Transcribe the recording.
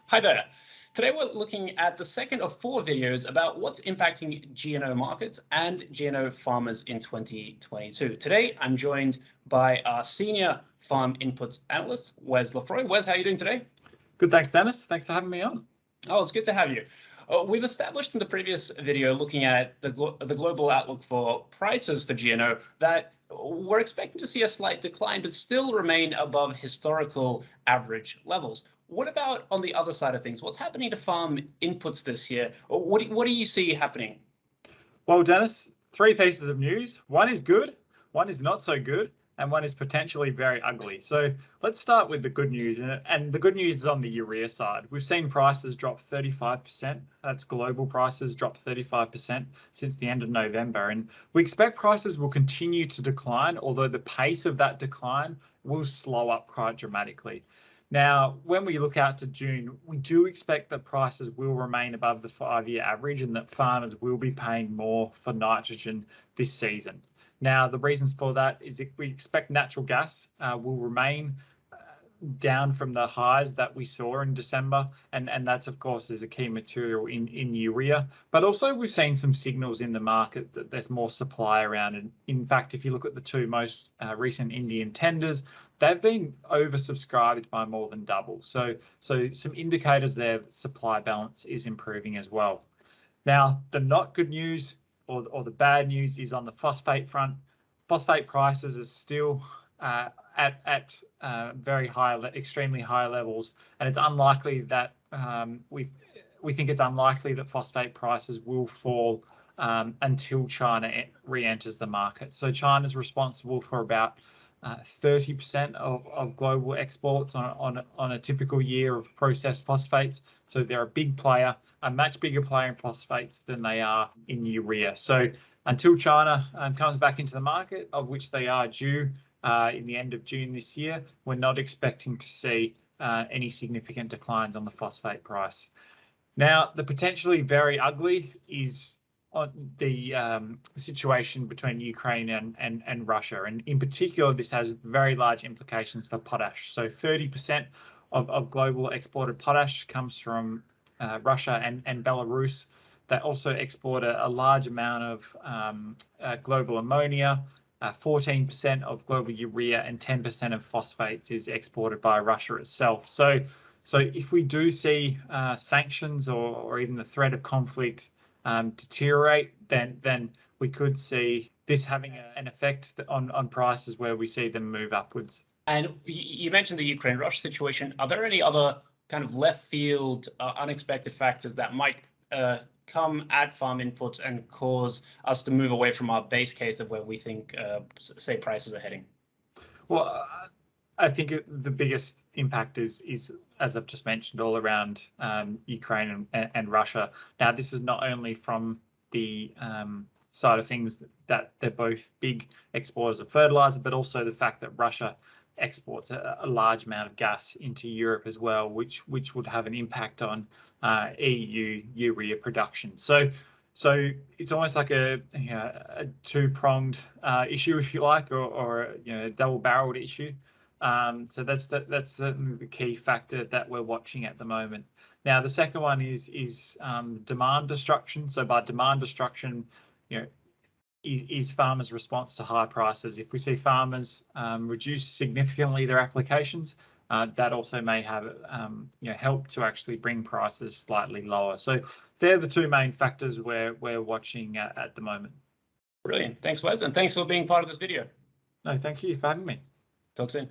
Hi there. Today we're looking at the second of four videos about what's impacting GNO markets and GNO farmers in 2022. Today I'm joined by our senior farm inputs analyst, Wes Lefroy. Wes, how are you doing today? Good, thanks, Dennis. Thanks for having me on. Oh, it's good to have you. We've established in the previous video looking at the global outlook for prices for GNO that we're expecting to see a slight decline, but still remain above historical average levels. What about on the other side of things? What's happening to farm inputs this year? What do you see happening? Well, Dennis, three pieces of news. One is good, one is not so good, and one is potentially very ugly. So let's start with the good news. And the good news is on the urea side. We've seen prices drop 35%. That's global prices drop 35% since the end of November. And we expect prices will continue to decline, although the pace of that decline will slow up quite dramatically. Now, when we look out to June, we do expect that prices will remain above the 5-year average and that farmers will be paying more for nitrogen this season. Now, the reasons for that is that we expect natural gas will remain down from the highs that we saw in December, and that's of course is a key material in urea. But also we've seen some signals in the market that there's more supply around, and in fact, if you look at the two most recent Indian tenders, they've been oversubscribed by more than double. So some indicators there that supply balance is improving as well. Now, the not good news or the bad news is on the phosphate front. Phosphate prices are still at very high, extremely high levels, and it's unlikely that we think it's unlikely that phosphate prices will fall until China re-enters the market. So China's responsible for about 30% of global exports on a typical year of processed phosphates. So they're a big player, a much bigger player in phosphates than they are in urea. So until China comes back into the market, of which they are due in the end of June this year, we're not expecting to see any significant declines on the phosphate price. Now, the potentially very ugly is on the situation between Ukraine and Russia. And in particular, this has very large implications for potash. So 30% of global exported potash comes from Russia and Belarus. They also export a large amount of global ammonia. 14% of global urea and 10% of phosphates is exported by Russia itself. So if we do see sanctions or even the threat of conflict deteriorate, then we could see this having an effect on prices where we see them move upwards. And you mentioned the Ukraine-Russia situation. Are there any other kind of left field, unexpected factors that might come at farm inputs and cause us to move away from our base case of where we think, say, prices are heading? Well, I think the biggest impact is, as I've just mentioned, all around Ukraine and Russia. Now, this is not only from the side of things that they're both big exporters of fertilizer, but also the fact that Russia exports a large amount of gas into Europe as well, which would have an impact on EU urea production. So it's almost like a two-pronged issue, if you like, or a double-barreled issue. So that's the key factor that we're watching at the moment. Now, the second one is demand destruction. So by demand destruction, is farmers' response to high prices. If we see farmers reduce significantly their applications, that also may have help to actually bring prices slightly lower. So they're the two main factors we're watching at the moment. Brilliant. Thanks, Wes, and thanks for being part of this video. No, thank you for having me. Talk soon.